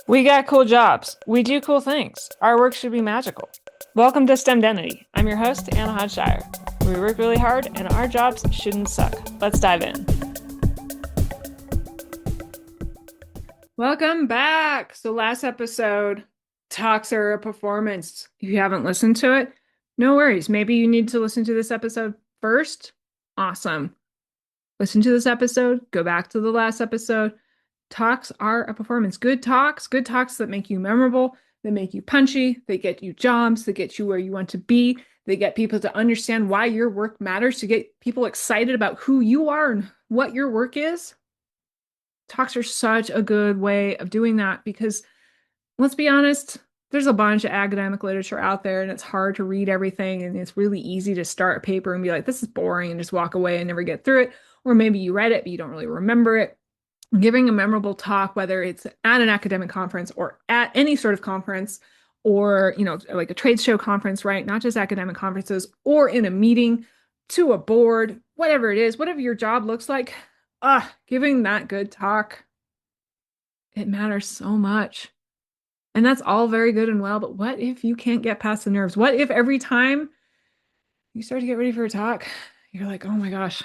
We got cool jobs. We do cool things. Our work should be magical. Welcome to STEMdentity. I'm your host, Anna Hodshire. We work really hard and our jobs shouldn't suck. Let's dive in. Welcome back. So last episode, talks are a performance. If you haven't listened to it, no worries. Maybe you need to listen to this episode first. Awesome. Listen to this episode, go back to the last episode. Talks are a performance. Good talks that make you memorable, that make you punchy, they get you jobs, they get you where you want to be, they get people to understand why your work matters, to get people excited about who you are and what your work is. Talks are such a good way of doing that because let's be honest, there's a bunch of academic literature out there and it's hard to read everything and it's really easy to start a paper and be like, this is boring and just walk away and never get through it. Or maybe you read it, but you don't really remember it. Giving a memorable talk, whether it's at an academic conference or at any sort of conference or, like a trade show conference, right? Not just academic conferences or in a meeting to a board, whatever it is, whatever your job looks like, giving that good talk, it matters so much. And that's all very good and well, but what if you can't get past the nerves? What if every time you start to get ready for a talk, you're like, oh my gosh,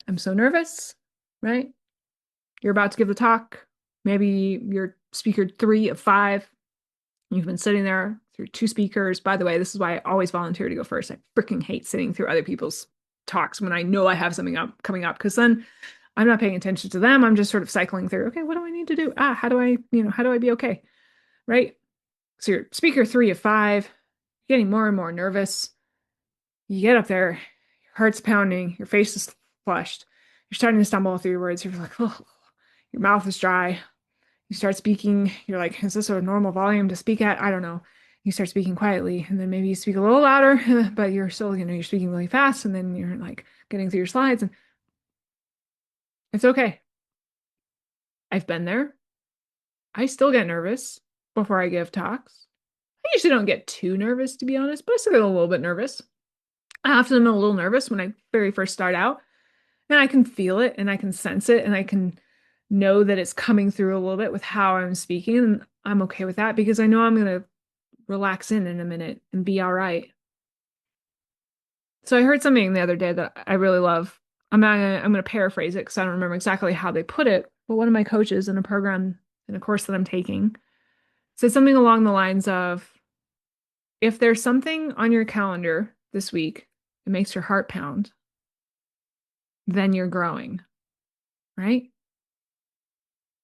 I'm so nervous, right? You're about to give the talk. Maybe you're speaker 3 of 5. You've been sitting there through 2 speakers. By the way, this is why I always volunteer to go first. I freaking hate sitting through other people's talks when I know I have something coming up because then I'm not paying attention to them. I'm just sort of cycling through. Okay, what do I need to do? How do I be okay? Right? So you're speaker 3 of 5, getting more and more nervous. You get up there, your heart's pounding, your face is flushed. You're starting to stumble through your words. You're like, oh, your mouth is dry. You start speaking, you're like, is this a normal volume to speak at? I don't know. You start speaking quietly, and then maybe you speak a little louder, but you're still, you're speaking really fast, and then you're like getting through your slides, and it's okay. I've been there. I still get nervous before I give talks. I usually don't get too nervous, to be honest, but I still get a little bit nervous. I often am a little nervous when I very first start out, and I can feel it, and I can sense it, and I can know that it's coming through a little bit with how I'm speaking, and I'm okay with that because I know I'm going to relax in a minute and be all right. So I heard something the other day that I really love. I'm gonna paraphrase it because I don't remember exactly how they put it, but one of my coaches in a program in a course that I'm taking said something along the lines of, if there's something on your calendar this week that makes your heart pound, then you're growing, right?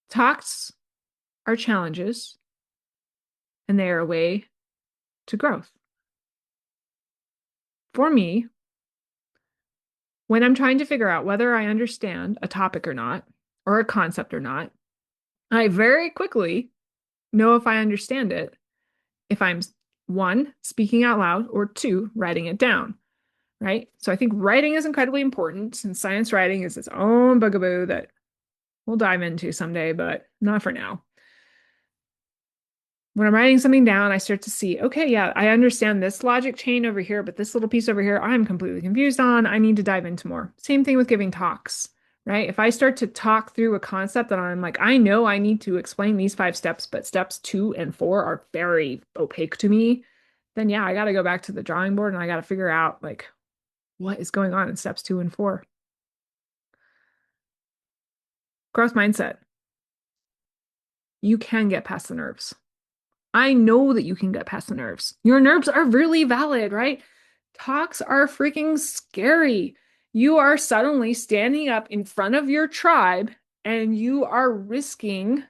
Talks are challenges and they are a way to growth. For me, when I'm trying to figure out whether I understand a topic or not, or a concept or not, I very quickly know if I understand it if I'm one, speaking out loud, or two, writing it down, right? So I think writing is incredibly important, and science writing is its own bugaboo that we'll dive into someday, but not for now. When I'm writing something down, I start to see, okay, yeah, I understand this logic chain over here, but this little piece over here, I'm completely confused on. I need to dive into more. Same thing with giving talks, right? If I start to talk through a concept that I'm like, I know I need to explain these 5 steps, but steps 2 and 4 are very opaque to me, then yeah, I got to go back to the drawing board and I got to figure out like what is going on in steps 2 and 4. Growth mindset. You can get past the nerves. I know that you can get past the nerves. Your nerves are really valid, right? Talks are freaking scary. You are suddenly standing up in front of your tribe and you are risking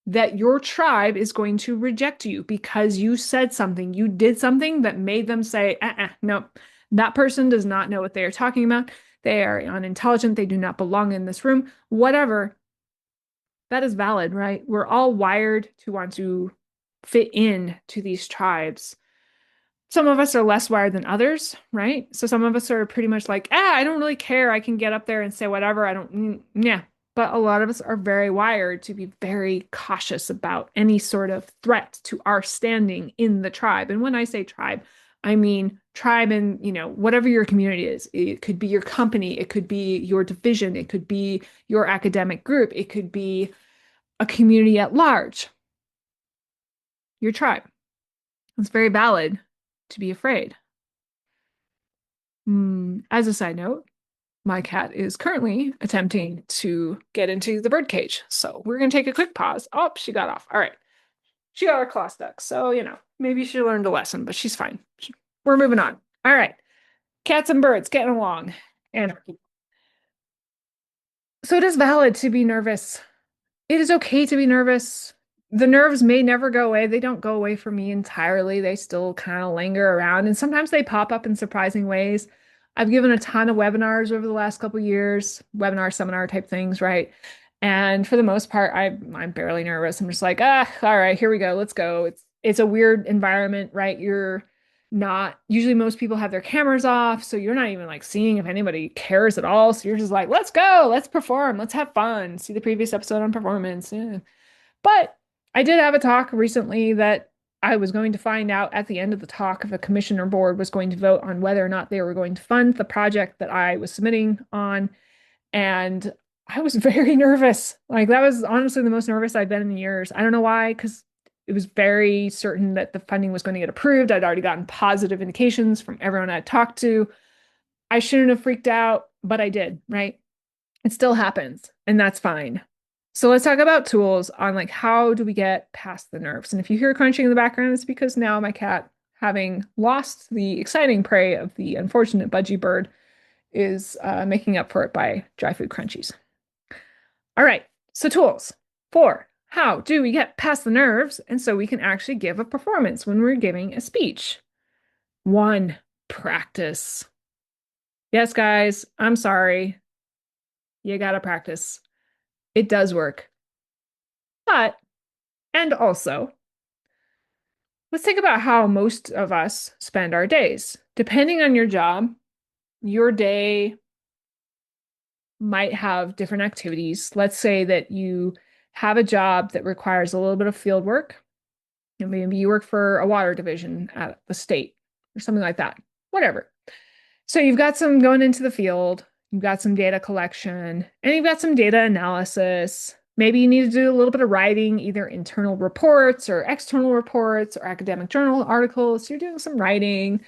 that your tribe is going to reject you because you said something, you did something that made them say, no, that person does not know what they are talking about. They are unintelligent. They do not belong in this room. Whatever. That is valid, right? We're all wired to want to fit in to these tribes. Some of us are less wired than others, right? So some of us are pretty much like, I don't really care. I can get up there and say whatever. I don't, yeah. But a lot of us are very wired to be very cautious about any sort of threat to our standing in the tribe. And when I say tribe, I mean tribe in, whatever your community is. It could be your company, it could be your division, it could be your academic group, it could be a community at large, your tribe. It's very valid to be afraid. As a side note, my cat is currently attempting to get into the bird cage. So we're going to take a quick pause. Oh, she got off. All right. She got her claw stuck. So, maybe she learned a lesson, but she's fine. We're moving on. All right. Cats and birds getting along. And so it is valid to be nervous. It is okay to be nervous. The nerves may never go away. They don't go away for me entirely. They still kind of linger around, and sometimes they pop up in surprising ways. I've given a ton of webinars over the last couple of years, webinar, seminar type things, right? And for the most part, I'm barely nervous. I'm just like, all right, here we go. Let's go. It's a weird environment, right? You're not usually most people have their cameras off, so you're not even like seeing if anybody cares at all. So you're just like, let's go, let's perform, let's have fun. See the previous episode on performance. Yeah. But I did have a talk recently that I was going to find out at the end of the talk if a commissioner board was going to vote on whether or not they were going to fund the project that I was submitting on. And I was very nervous. Like that was honestly the most nervous I've been in years. I don't know why, because it was very certain that the funding was going to get approved. I'd already gotten positive indications from everyone I'd talked to. I shouldn't have freaked out, but I did, right? It still happens, and that's fine. So let's talk about tools on like how do we get past the nerves. And if you hear crunching in the background, it's because now my cat, having lost the exciting prey of the unfortunate budgie bird, is making up for it by dry food crunchies. All right, so tools. 4. How do we get past the nerves and so we can actually give a performance when we're giving a speech? 1. Practice. Yes, guys, I'm sorry. You gotta practice. It does work. But, and also, let's think about how most of us spend our days. Depending on your job, your day might have different activities. Let's say that you have a job that requires a little bit of field work. And maybe you work for a water division at the state or something like that. Whatever. So you've got some going into the field, you've got some data collection, and you've got some data analysis. Maybe you need to do a little bit of writing, either internal reports or external reports or academic journal articles. So you're doing some writing.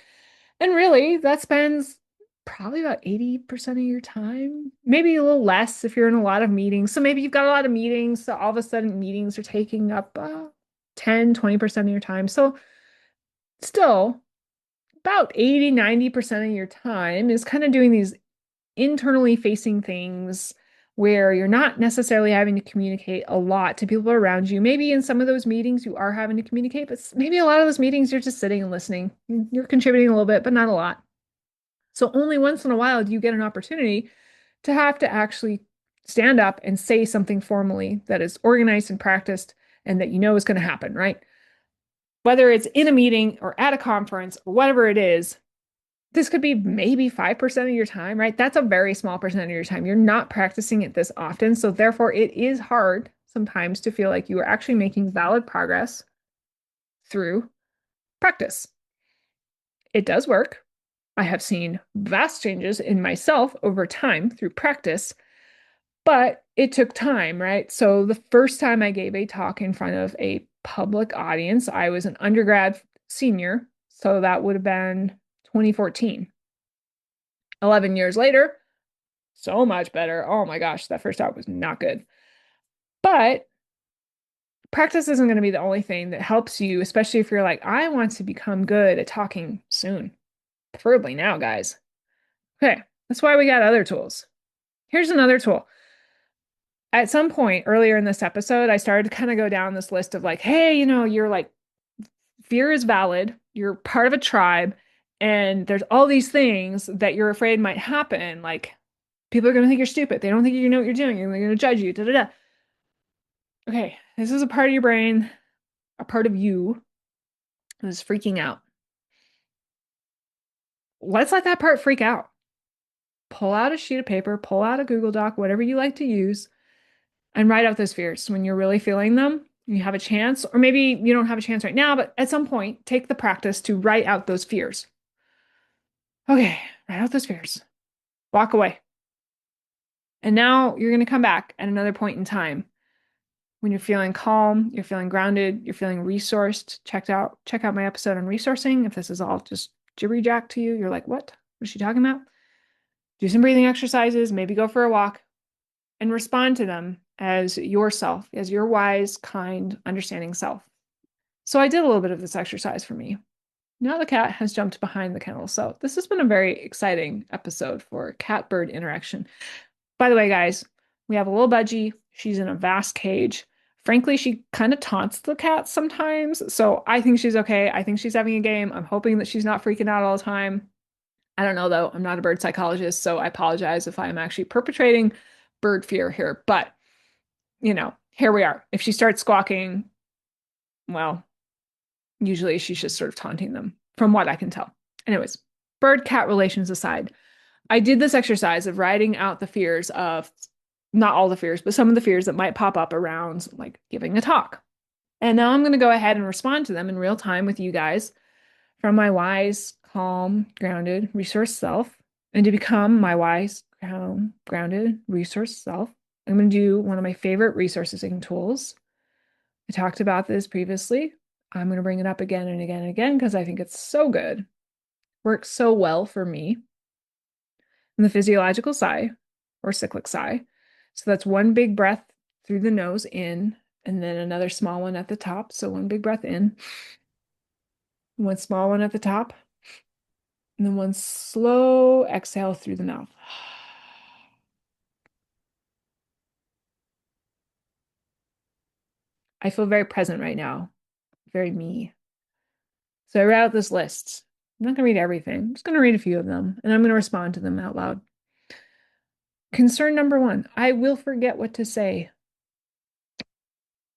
And really, that spends probably about 80% of your time, maybe a little less if you're in a lot of meetings. So maybe you've got a lot of meetings. So all of a sudden, meetings are taking up 10, 20% of your time. So still, about 80, 90% of your time is kind of doing these internally facing things where you're not necessarily having to communicate a lot to people around you. Maybe in some of those meetings you are having to communicate, but maybe a lot of those meetings you're just sitting and listening. You're contributing a little bit, but not a lot. So only once in a while do you get an opportunity to have to actually stand up and say something formally that is organized and practiced and that you know is going to happen, right? Whether it's in a meeting or at a conference or whatever it is, this could be maybe 5% of your time, right? That's a very small percent of your time. You're not practicing it this often. So therefore, it is hard sometimes to feel like you are actually making valid progress through practice. It does work. I have seen vast changes in myself over time through practice, but it took time, right? So the first time I gave a talk in front of a public audience, I was an undergrad senior. So that would have been 2014. 11 years later, so much better. Oh my gosh, that first talk was not good. But practice isn't going to be the only thing that helps you, especially if you're like, I want to become good at talking soon, preferably now, guys. Okay, that's why we got other tools. Here's another tool. At some point earlier in this episode, I started to kind of go down this list of like, hey, you're like, fear is valid. You're part of a tribe, and there's all these things that you're afraid might happen. Like, people are going to think you're stupid. They don't think you know what you're doing. They're going to judge you. Da, da, da. Okay, this is a part of your brain, a part of you that is freaking out. Let's let that part freak out. Pull out a sheet of paper, pull out a Google Doc, whatever you like to use, and write out those fears when you're really feeling them. You have a chance, or maybe you don't have a chance right now, but at some point, take the practice to write out those fears. Okay, write out those fears. Walk away. And now you're going to come back at another point in time. When you're feeling calm, you're feeling grounded, you're feeling resourced, check out my episode on resourcing. If this is all just jibbery jack to you, you're like, what? What is she talking about? Do some breathing exercises, maybe go for a walk, and respond to them as yourself, as your wise, kind, understanding self. So I did a little bit of this exercise for me. Now the cat has jumped behind the kennel. So this has been a very exciting episode for cat bird interaction. By the way, guys, we have a little budgie. She's in a vast cage. Frankly, she kind of taunts the cat sometimes. So I think she's okay. I think she's having a game. I'm hoping that she's not freaking out all the time. I don't know, though. I'm not a bird psychologist, so I apologize if I'm actually perpetrating bird fear here. But, here we are. If she starts squawking, well, usually she's just sort of taunting them, from what I can tell. Anyways, bird cat relations aside, I did this exercise of writing out the fears of not all the fears, but some of the fears that might pop up around like giving a talk. And now I'm going to go ahead and respond to them in real time with you guys from my wise, calm, grounded, resource self. And to become my wise, calm, grounded, resource self, I'm going to do one of my favorite resourcing tools. I talked about this previously. I'm going to bring it up again and again and again because I think it's so good. Works so well for me. And the physiological sigh or cyclic sigh. So that's one big breath through the nose in, and then another small one at the top. So one big breath in, one small one at the top, and then one slow exhale through the mouth. I feel very present right now, very me. So I wrote out this list. I'm not going to read everything. I'm just going to read a few of them, and I'm going to respond to them out loud. Concern number one, I will forget what to say.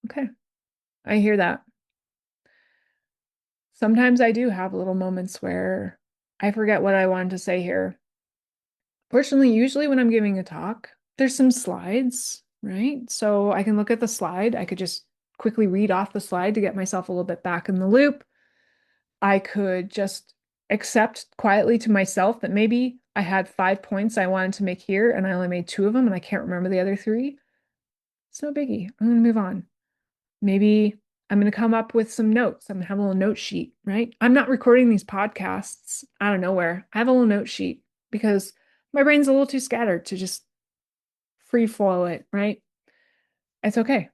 Okay, I hear that. Sometimes I do have little moments where I forget what I wanted to say here. Fortunately, usually when I'm giving a talk, there's some slides, right? So I can look at the slide. I could just quickly read off the slide to get myself a little bit back in the loop. I could just accept quietly to myself that maybe I had 5 points I wanted to make here and I only made two of them and I can't remember the other three. It's no biggie. I'm going to move on. Maybe I'm going to come up with some notes. I'm going to have a little note sheet, right? I'm not recording these podcasts out of nowhere. I have a little note sheet because my brain's a little too scattered to just free flow it, right? It's okay.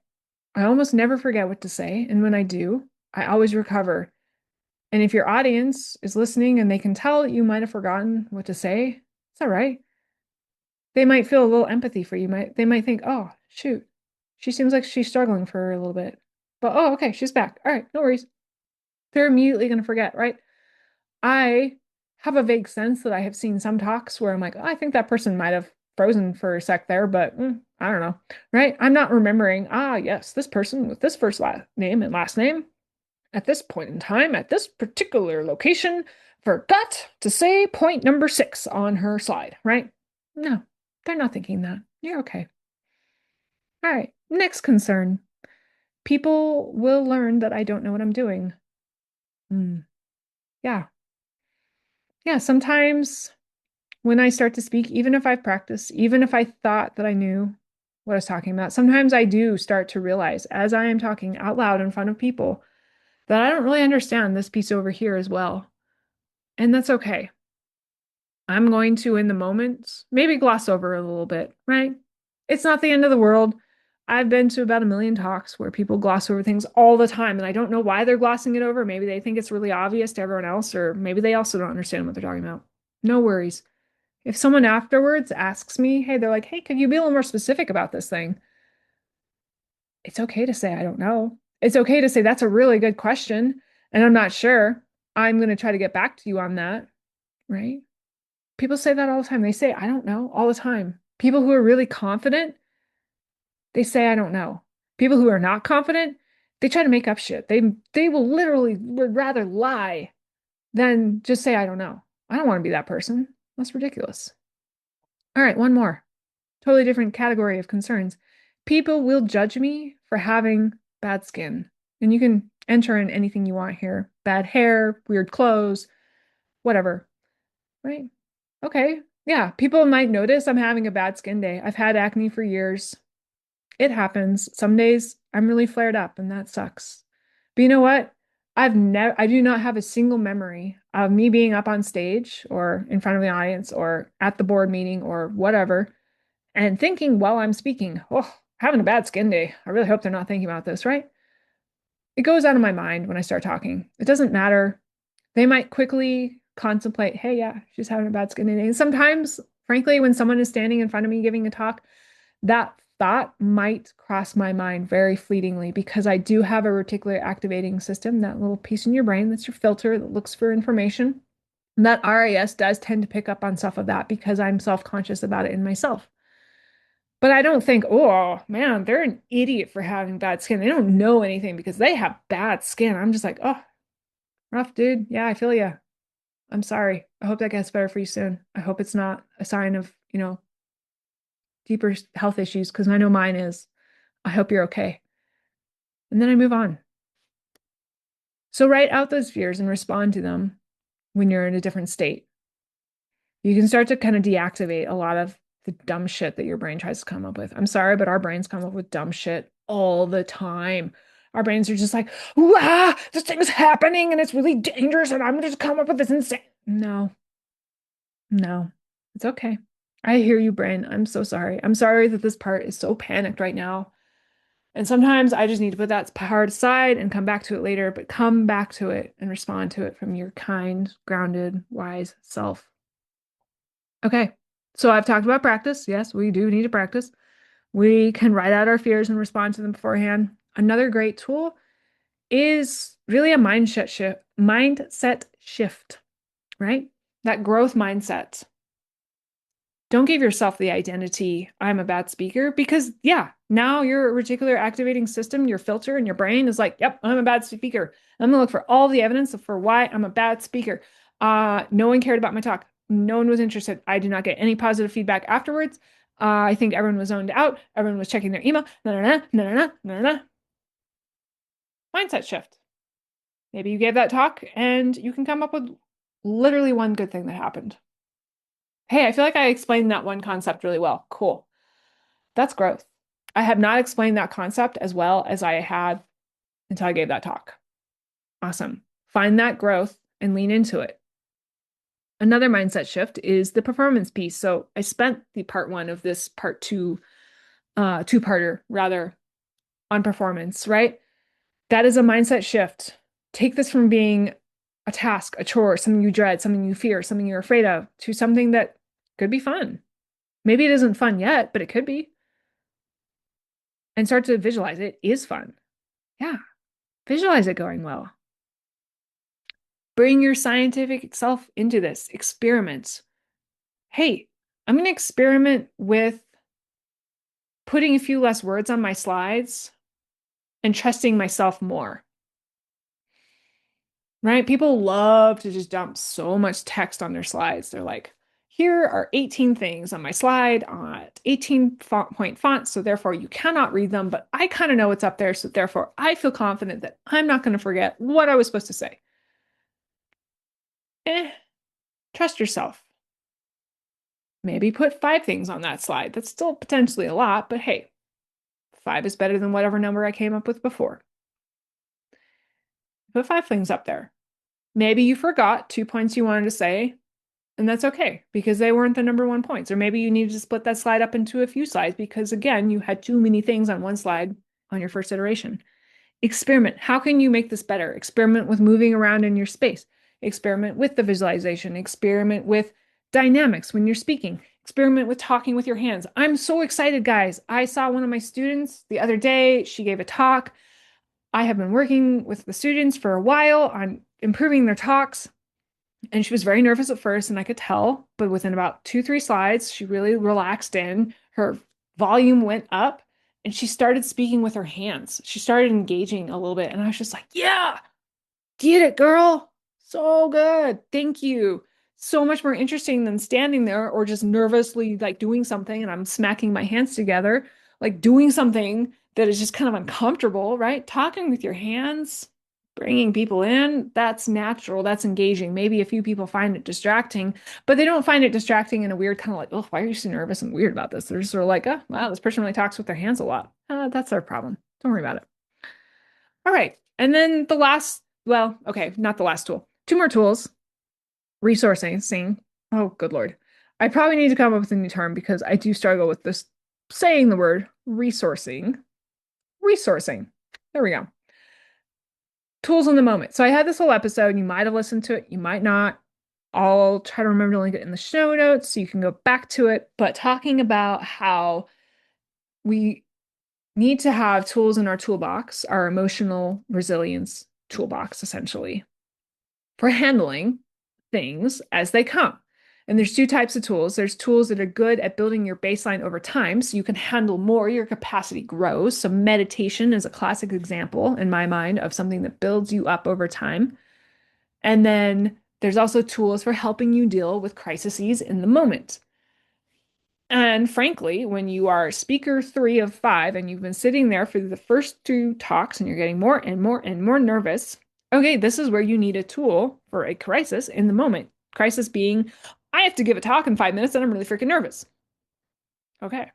I almost never forget what to say. And when I do, I always recover. And if your audience is listening and they can tell that you might have forgotten what to say, it's all right. They might feel a little empathy for you. They might think, oh, shoot, she seems like she's struggling for a little bit. But oh, okay, she's back. All right, no worries. They're immediately going to forget, right? I have a vague sense that I have seen some talks where I'm like, oh, I think that person might have frozen for a sec there, but I don't know, right? I'm not remembering, yes, this person with this first last name and last name at this point in time, at this particular location, forgot to say point number 6 on her slide, right? No, they're not thinking that. You're okay. All right, next concern. People will learn that I don't know what I'm doing. Yeah. Yeah, sometimes when I start to speak, even if I've practiced, even if I thought that I knew what I was talking about, sometimes I do start to realize as I am talking out loud in front of people that I don't really understand this piece over here as well. And that's okay. I'm going to, in the moment, maybe gloss over a little bit, right? It's not the end of the world. I've been to about a million talks where people gloss over things all the time, and I don't know why they're glossing it over. Maybe they think it's really obvious to everyone else, or maybe they also don't understand what they're talking about. No worries. If someone afterwards asks me, hey, they're like, hey, could you be a little more specific about this thing? It's okay to say, I don't know. It's okay to say, that's a really good question, and I'm not sure. I'm going to try to get back to you on that, right? People say that all the time. They say, I don't know, all the time. People who are really confident, they say, I don't know. People who are not confident, they try to make up shit. They will literally would rather lie than just say, I don't know. I don't want to be that person. That's ridiculous. All right, one more. Totally different category of concerns. People will judge me for having bad skin. And you can enter in anything you want here. Bad hair, weird clothes, whatever. Right? Okay. Yeah, people might notice I'm having a bad skin day. I've had acne for years. It happens. Some days I'm really flared up and that sucks. But you know what? I do not have a single memory of me being up on stage or in front of the audience or at the board meeting or whatever and thinking while I'm speaking, oh, having a bad skin day. I really hope they're not thinking about this, right? It goes out of my mind when I start talking. It doesn't matter. They might quickly contemplate, hey, yeah, she's having a bad skin day. And sometimes, frankly, when someone is standing in front of me giving a talk, that thought might cross my mind very fleetingly because I do have a reticular activating system, that little piece in your brain that's your filter that looks for information. And that RAS does tend to pick up on stuff of that because I'm self-conscious about it in myself. But I don't think, oh man, they're an idiot for having bad skin. They don't know anything because they have bad skin. I'm just like, oh, rough dude. Yeah, I feel you. I'm sorry. I hope that gets better for you soon. I hope it's not a sign of, deeper health issues because I know mine is. I hope you're okay. And then I move on. So write out those fears and respond to them when you're in a different state. You can start to kind of deactivate a lot of the dumb shit that your brain tries to come up with. I'm sorry, but our brains come up with dumb shit all the time. Our brains are just like, wow, this thing is happening and it's really dangerous and I'm gonna just come up with this insane. No, no, it's okay. I hear you, brain. I'm so sorry. I'm sorry that this part is so panicked right now. And sometimes I just need to put that part aside and come back to it later, but come back to it and respond to it from your kind, grounded, wise self. Okay. So I've talked about practice. Yes, we do need to practice. We can write out our fears and respond to them beforehand. Another great tool is really a mindset shift, right? That growth mindset. Don't give yourself the identity, I'm a bad speaker, because yeah, now your reticular activating system, your filter in your brain is like, yep, I'm a bad speaker. I'm gonna look for all the evidence for why I'm a bad speaker. No one cared about my talk. No one was interested. I did not get any positive feedback afterwards. I think everyone was zoned out. Everyone was checking their email. No, no, no, no, no, no, no. Mindset shift. Maybe you gave that talk and you can come up with literally one good thing that happened. Hey, I feel like I explained that one concept really well. Cool. That's growth. I have not explained that concept as well as I had until I gave that talk. Awesome. Find that growth and lean into it. Another mindset shift is the performance piece. So I spent the part one of this part two, two-parter rather, on performance, right? That is a mindset shift. Take this from being a task, a chore, something you dread, something you fear, something you're afraid of, to something that could be fun. Maybe it isn't fun yet, but it could be. And start to visualize it is fun. Yeah, visualize it going well. Bring your scientific self into this. Experiment. Hey, I'm going to experiment with putting a few less words on my slides and trusting myself more. Right? People love to just dump so much text on their slides. They're like, here are 18 things on my slide at 18 point fonts, so therefore you cannot read them, but I kind of know what's up there, so therefore I feel confident that I'm not going to forget what I was supposed to say. Trust yourself. Maybe put 5 things on that slide. That's still potentially a lot, but hey, 5 is better than whatever number I came up with before. Put 5 things up there. Maybe you forgot 2 points you wanted to say, and that's okay because they weren't the number one points. Or maybe you needed to split that slide up into a few slides because, again, you had too many things on one slide on your first iteration. Experiment. How can you make this better? Experiment with moving around in your space. Experiment with the visualization. Experiment with dynamics when you're speaking. Experiment with talking with your hands. I'm so excited, guys. I saw one of my students the other day. She gave a talk. I have been working with the students for a while on improving their talks. And she was very nervous at first, and I could tell, but within about 2, 3 slides, she really relaxed in. Her volume went up, and she started speaking with her hands. She started engaging a little bit, and I was just like, yeah, get it, girl. So good. Thank you. So much more interesting than standing there or just nervously like doing something and I'm smacking my hands together, like doing something that is just kind of uncomfortable, right? Talking with your hands. bringing people in, that's natural, that's engaging. Maybe a few people find it distracting, but they don't find it distracting in a weird kind of like, oh, why are you so nervous and weird about this? They're just sort of like, oh, wow, this person really talks with their hands a lot. That's their problem. Don't worry about it. All right. And then the last, well, okay, not the last tool. Two more tools. Resourcing. Seeing. Oh, good Lord. I probably need to come up with a new term because I do struggle with this saying the word resourcing. Resourcing. There we go. Tools in the moment. So I had this whole episode. You might have listened to it, you might not. I'll try to remember to link it in the show notes so you can go back to it. But talking about how we need to have tools in our toolbox, our emotional resilience toolbox, essentially, for handling things as they come. And there's two types of tools. There's tools that are good at building your baseline over time so you can handle more, your capacity grows. So meditation is a classic example in my mind of something that builds you up over time. And then there's also tools for helping you deal with crises in the moment. And frankly, when you are speaker 3 of 5 and you've been sitting there for the first two talks and you're getting more and more and more nervous, okay, this is where you need a tool for a crisis in the moment. Crisis being, I have to give a talk in 5 minutes and I'm really freaking nervous. Okay.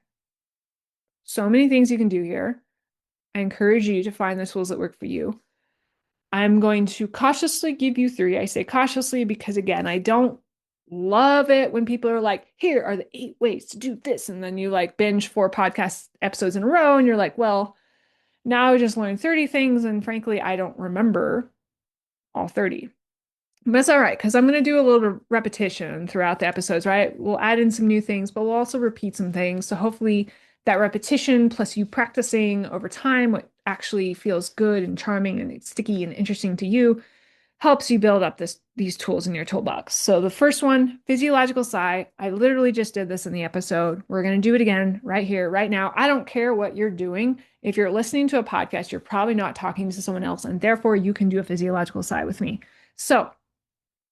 So many things you can do here. I encourage you to find the tools that work for you. I'm going to cautiously give you 3. I say cautiously because, again, I don't love it when people are like, here are the 8 ways to do this. And then you like binge 4 podcast episodes in a row. And you're like, well, now I just learned 30 things. And frankly, I don't remember all 30. But it's all right because I'm going to do a little bit of repetition throughout the episodes, right? We'll add in some new things, but we'll also repeat some things. So hopefully that repetition plus you practicing over time what actually feels good and charming and it's sticky and interesting to you helps you build up these tools in your toolbox. So the first one, physiological sigh. I literally just did this in the episode. We're going to do it again right here, right now. I don't care what you're doing. If you're listening to a podcast, you're probably not talking to someone else, and therefore you can do a physiological sigh with me. So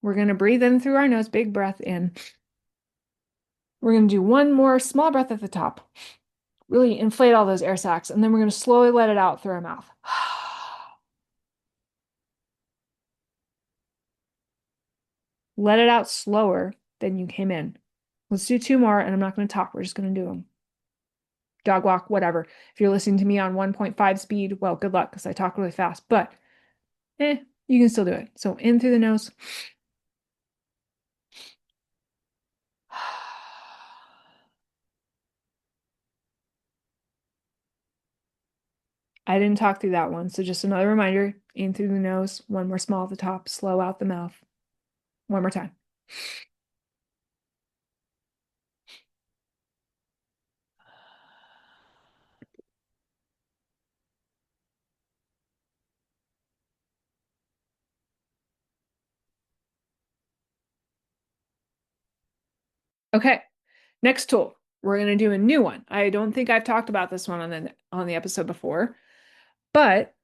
we're going to breathe in through our nose, big breath in. We're going to do one more small breath at the top. Really inflate all those air sacs, and then we're going to slowly let it out through our mouth. Let it out slower than you came in. Let's do 2 more, and I'm not going to talk. We're just going to do them. Dog walk, whatever. If you're listening to me on 1.5 speed, well, good luck because I talk really fast, but you can still do it. So in through the nose. I didn't talk through that one, so just another reminder, in through the nose, one more small at the top, slow out the mouth. One more time. Okay, next tool. We're going to do a new one. I don't think I've talked about this one on the episode before, but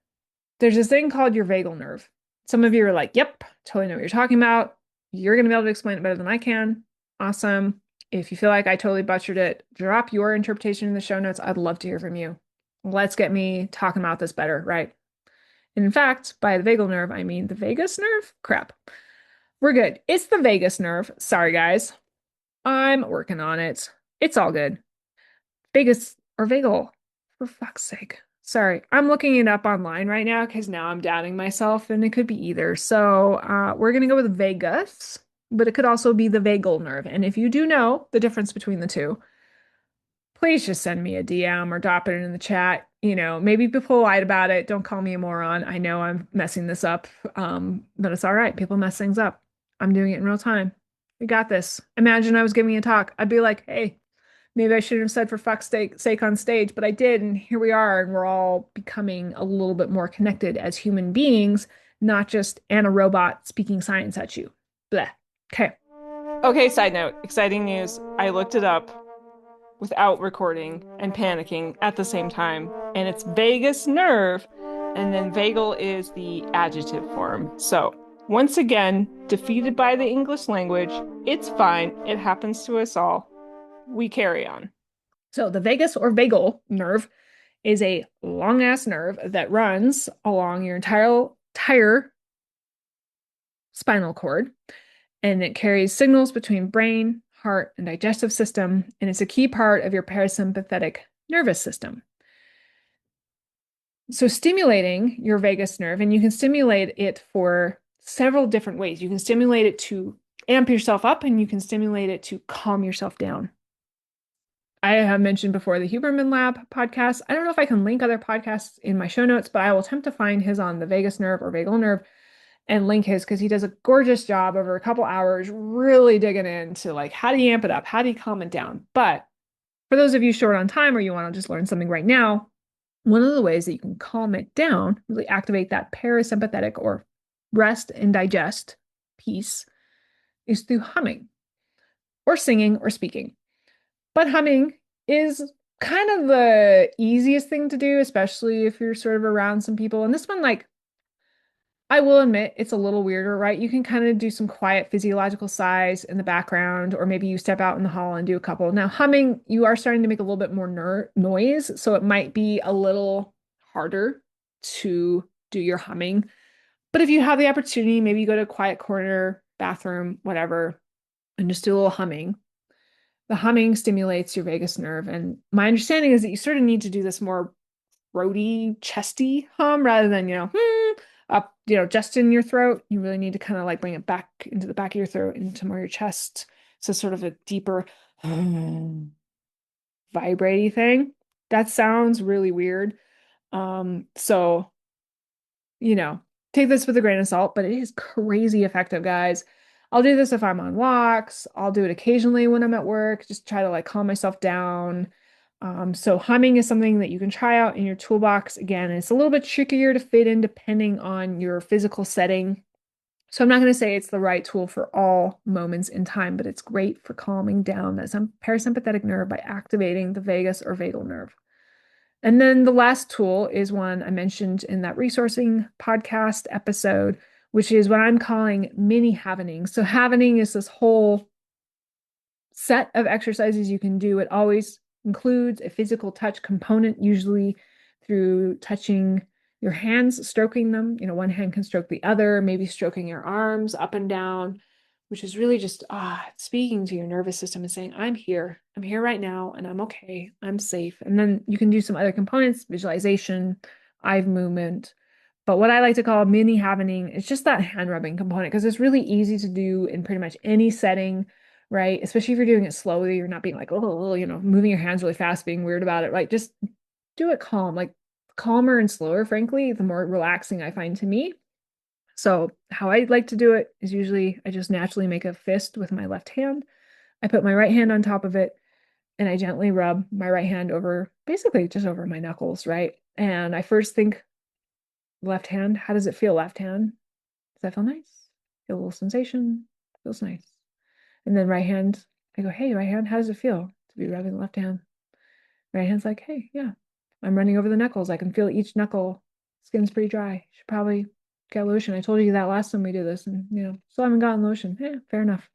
there's this thing called your vagal nerve. Some of you are like, yep, totally know what you're talking about. You're going to be able to explain it better than I can. Awesome. If you feel like I totally butchered it, drop your interpretation in the show notes. I'd love to hear from you. Let's get me talking about this better, right? And in fact, by the vagal nerve, I mean the vagus nerve? Crap. We're good. It's the vagus nerve. Sorry, guys. I'm working on it. It's all good. Vagus or vagal, for fuck's sake. Sorry, I'm looking it up online right now because now I'm doubting myself and it could be either. So we're going to go with vagus, but it could also be the vagal nerve. And if you do know the difference between the two, please just send me a DM or drop it in the chat. Maybe be polite about it. Don't call me a moron. I know I'm messing this up, but it's all right. People mess things up. I'm doing it in real time. We got this. Imagine I was giving a talk. I'd be like, hey, maybe I shouldn't have said for fuck's sake on stage, but I did, and here we are, and we're all becoming a little bit more connected as human beings, not just Anna robot speaking science at you. Bleh. Okay. Okay, side note, exciting news. I looked it up without recording and panicking at the same time, and it's vagus nerve, and then vagal is the adjective form. So, once again, defeated by the English language, it's fine. It happens to us all. We carry on. So the vagus or vagal nerve is a long ass nerve that runs along your entire spinal cord, and it carries signals between brain, heart, and digestive system, and it's a key part of your parasympathetic nervous system. So stimulating your vagus nerve, and you can stimulate it for several different ways. You can stimulate it to amp yourself up, and you can stimulate it to calm yourself down. I have mentioned before the Huberman Lab podcast. I don't know if I can link other podcasts in my show notes, but I will attempt to find his on the vagus nerve or vagal nerve and link his because he does a gorgeous job over a couple hours really digging into like how do you amp it up? How do you calm it down? But for those of you short on time or you want to just learn something right now, one of the ways that you can calm it down, really activate that parasympathetic or rest and digest piece is through humming or singing or speaking. But humming is kind of the easiest thing to do, especially if you're sort of around some people. And this one, like, I will admit it's a little weirder, right? You can kind of do some quiet physiological sighs in the background, or maybe you step out in the hall and do a couple. Now, humming, you are starting to make a little bit more noise, so it might be a little harder to do your humming. But if you have the opportunity, maybe you go to a quiet corner, bathroom, whatever, and just do a little humming. The humming stimulates your vagus nerve. And my understanding is that you sort of need to do this more throaty, chesty hum rather than, up, just in your throat. You really need to kind of like bring it back into the back of your throat, into more your chest. So sort of a deeper, vibraty thing. That sounds really weird. So, you know, take this with a grain of salt, but it is crazy effective, guys. I'll do this if I'm on walks. I'll do it occasionally when I'm at work, just try to like calm myself down. So humming is something that you can try out in your toolbox. Again, it's a little bit trickier to fit in depending on your physical setting. So I'm not going to say it's the right tool for all moments in time, but it's great for calming down that parasympathetic nerve by activating the vagus or vagal nerve. And then the last tool is one I mentioned in that resourcing podcast episode, which is what I'm calling mini havening. So havening is this whole set of exercises you can do. It always includes a physical touch component, usually through touching your hands, stroking them. One hand can stroke the other, maybe stroking your arms up and down, which is really just speaking to your nervous system and saying, I'm here right now, and I'm okay, I'm safe. And then you can do some other components, visualization, eye movement. But what I like to call mini happening is just that hand rubbing component because it's really easy to do in pretty much any setting, right? Especially if you're doing it slowly, you're not being like, oh, moving your hands really fast, being weird about it, right? Just do it calm, like calmer and slower, frankly, the more relaxing I find to me. So how I like to do it is usually I just naturally make a fist with my left hand. I put my right hand on top of it and I gently rub my right hand over, basically just over my knuckles, right? And I first think, left hand, how does it feel, left hand? Does that feel nice? Feel a little sensation? Feels nice. And then right hand, I go, hey, right hand, how does it feel to be rubbing the left hand? Right hand's like, hey, yeah, I'm running over the knuckles. I can feel each knuckle. Skin's pretty dry. Should probably get lotion. I told you that last time we did this, and still haven't gotten lotion. Yeah, fair enough.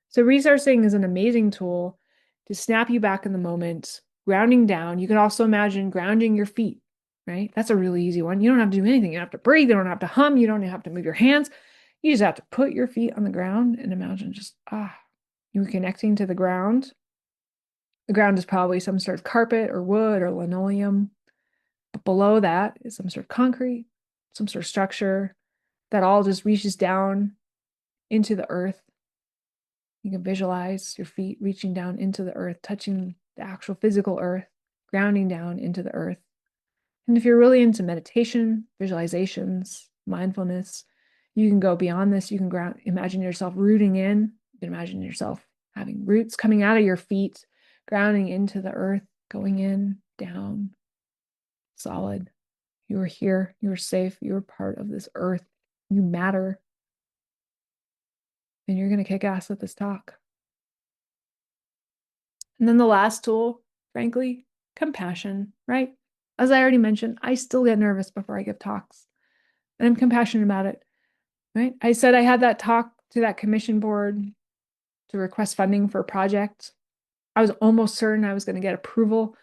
So resourcing is an amazing tool to snap you back in the moment, grounding down. You can also imagine grounding your feet, right? That's a really easy one. You don't have to do anything. You don't have to breathe. You don't have to hum. You don't have to move your hands. You just have to put your feet on the ground and imagine just, you're connecting to the ground. The ground is probably some sort of carpet or wood or linoleum. But below that is some sort of concrete, some sort of structure that all just reaches down into the earth. You can visualize your feet reaching down into the earth, touching the actual physical earth, grounding down into the earth. And if you're really into meditation, visualizations, mindfulness, you can go beyond this. You can imagine yourself rooting in. You can imagine yourself having roots coming out of your feet, grounding into the earth, going in, down, solid. You are here. You are safe. You are part of this earth. You matter. And you're going to kick ass with this talk. And then the last tool, frankly, compassion, right? As I already mentioned, I still get nervous before I give talks. And I'm compassionate about it, right? I said I had that talk to that commission board to request funding for a project. I was almost certain I was going to get approval.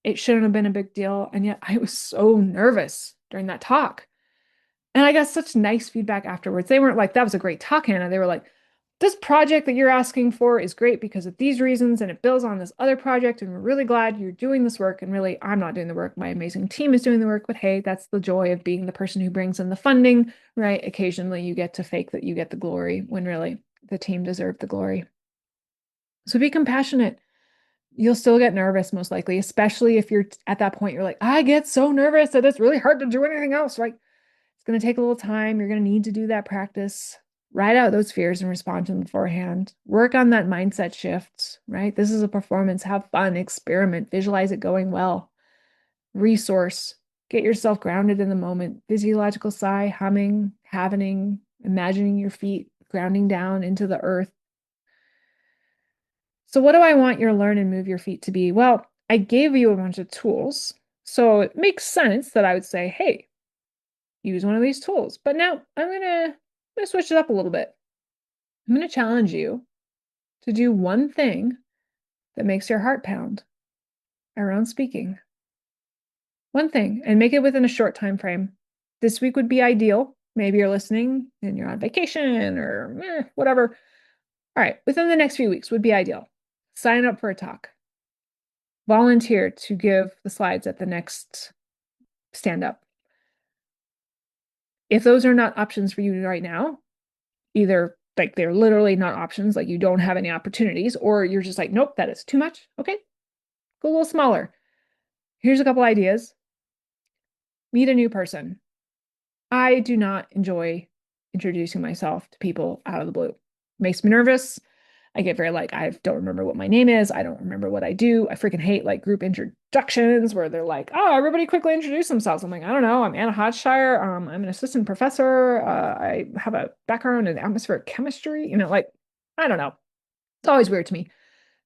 It shouldn't have been a big deal. And yet I was so nervous during that talk. And I got such nice feedback afterwards. They weren't like, that was a great talk, Hannah. They were like, this project that you're asking for is great because of these reasons, and it builds on this other project. And we're really glad you're doing this work. And really, I'm not doing the work. My amazing team is doing the work. But hey, that's the joy of being the person who brings in the funding, right? Occasionally, you get to fake that you get the glory when really the team deserved the glory. So be compassionate. You'll still get nervous, most likely, especially if you're at that point, you're like, I get so nervous that it's really hard to do anything else, right? It's going to take a little time. You're going to need to do that practice. Write out those fears and respond to them beforehand. Work on that mindset shift, right? This is a performance. Have fun, experiment, visualize it going well. Resource, get yourself grounded in the moment. Physiological sigh, humming, happening, imagining your feet grounding down into the earth. So, what do I want your learn and move your feet to be? Well, I gave you a bunch of tools. So, it makes sense that I would say, hey, use one of these tools. But now I'm gonna switch it up a little bit. I'm gonna challenge you to do one thing that makes your heart pound around speaking. One thing, and make it within a short time frame. This week would be ideal. Maybe you're listening and you're on vacation or whatever. All right, within the next few weeks would be ideal. Sign up for a talk. Volunteer to give the slides at the next stand up. If those are not options for you right now, either like they're literally not options, like you don't have any opportunities, or you're just like, nope, that is too much. Okay, go a little smaller. Here's a couple ideas. Meet a new person. I do not enjoy introducing myself to people out of the blue. It makes me nervous. I get very like, I don't remember what my name is. I don't remember what I do. I freaking hate like group introductions where they're like, oh, everybody quickly introduce themselves. I'm like, I don't know. I'm Anna Hodgshire. I'm an assistant professor. I have a background in atmospheric chemistry. Like, I don't know. It's always weird to me.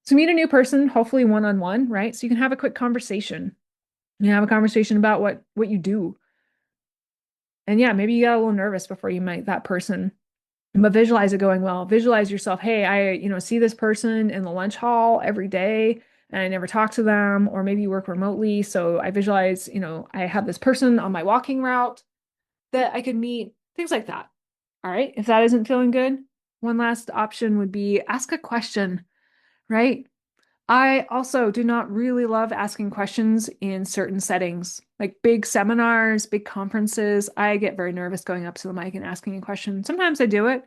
So meet a new person, hopefully one-on-one, right? So you can have a quick conversation. You have a conversation about what you do. And yeah, maybe you got a little nervous before you meet that person. But visualize it going well. Visualize yourself, hey, I see this person in the lunch hall every day and I never talk to them, or maybe you work remotely. So I visualize, I have this person on my walking route that I could meet, things like that. All right. If that isn't feeling good, one last option would be ask a question, right? I also do not really love asking questions in certain settings, like big seminars, big conferences. I get very nervous going up to the mic and asking a question. Sometimes I do it.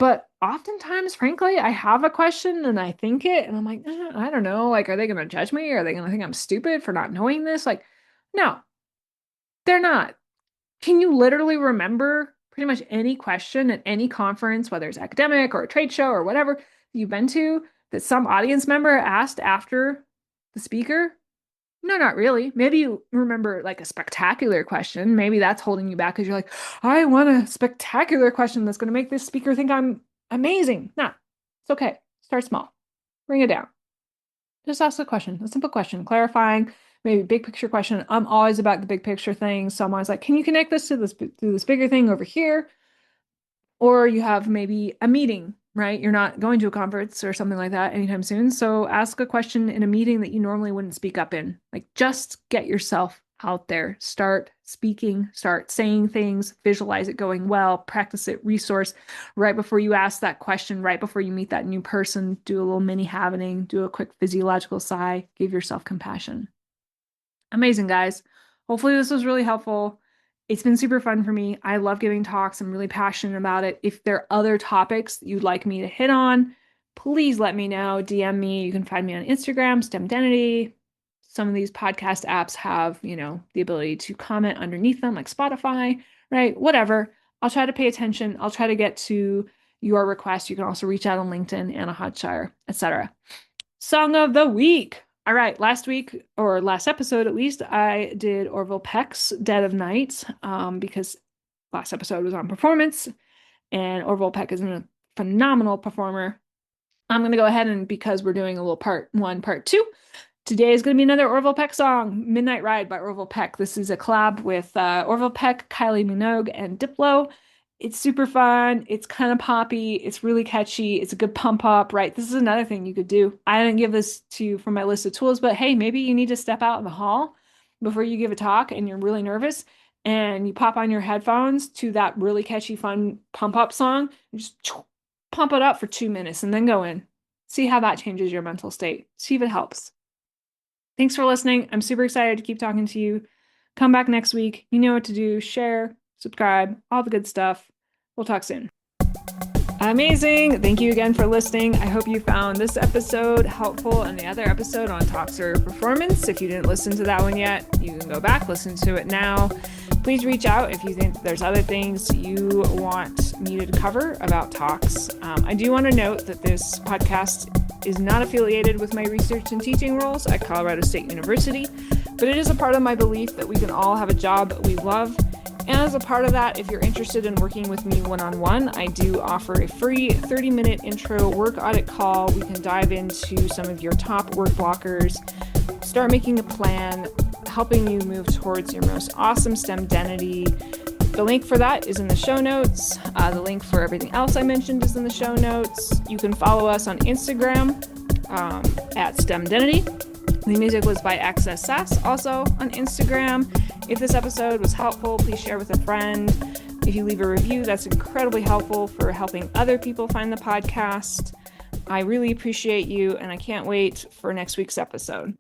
But oftentimes, frankly, I have a question and I think it, and I'm like, I don't know. Like, are they going to judge me? Are they going to think I'm stupid for not knowing this? Like, no, they're not. Can you literally remember pretty much any question at any conference, whether it's academic or a trade show or whatever you've been to, that some audience member asked after the speaker? No, not really. Maybe you remember like a spectacular question. Maybe that's holding you back because you're like, I want a spectacular question that's going to make this speaker think I'm amazing. No, it's okay. Start small. Bring it down. Just ask a question, a simple question, clarifying, maybe big picture question. I'm always about the big picture thing. So I'm always like, can you connect this to this bigger thing over here? Or you have maybe a meeting, right? You're not going to a conference or something like that anytime soon. So ask a question in a meeting that you normally wouldn't speak up in. Like just get yourself out there. Start speaking, start saying things, visualize it going well, practice it, resource right before you ask that question, right before you meet that new person, do a little mini happening, do a quick physiological sigh, give yourself compassion. Amazing, guys. Hopefully, this was really helpful. It's been super fun for me. I love giving talks. I'm really passionate about it. If there are other topics you'd like me to hit on, please let me know. DM me. You can find me on Instagram, STEMdenity. Some of these podcast apps have, the ability to comment underneath them, like Spotify, right? Whatever. I'll try to pay attention. I'll try to get to your request. You can also reach out on LinkedIn, Anna Hodgshire, etc. Song of the week. All right, last week or last episode at least, I did Orville Peck's Dead of Night because last episode was on performance, and Orville Peck is a phenomenal performer. I'm going to go ahead and because we're doing a little part one, part two, today is going to be another Orville Peck song, Midnight Ride by Orville Peck. This is a collab with Orville Peck, Kylie Minogue, and Diplo. It's super fun. It's kind of poppy. It's really catchy. It's a good pump up, right? This is another thing you could do. I didn't give this to you from my list of tools, but hey, maybe you need to step out in the hall before you give a talk and you're really nervous and you pop on your headphones to that really catchy, fun pump up song, and just pump it up for 2 minutes and then go in. See how that changes your mental state. See if it helps. Thanks for listening. I'm super excited to keep talking to you. Come back next week. You know what to do. Share, subscribe, all the good stuff. We'll talk soon. Amazing. Thank you again for listening. I hope you found this episode helpful and the other episode on Talkser performance. If you didn't listen to that one yet, you can go back, listen to it now. Please reach out if you think there's other things you want me to cover about talks. I do want to note that this podcast is not affiliated with my research and teaching roles at Colorado State University, but it is a part of my belief that we can all have a job that we love. And as a part of that, if you're interested in working with me one-on-one, I do offer a free 30-minute intro work audit call. We can dive into some of your top work blockers, start making a plan, helping you move towards your most awesome STEM identity. The link for that is in the show notes. The link for everything else I mentioned is in the show notes. You can follow us on Instagram at STEM Identity. The music was by Access Sass, also on Instagram. If this episode was helpful, please share with a friend. If you leave a review, that's incredibly helpful for helping other people find the podcast. I really appreciate you, and I can't wait for next week's episode.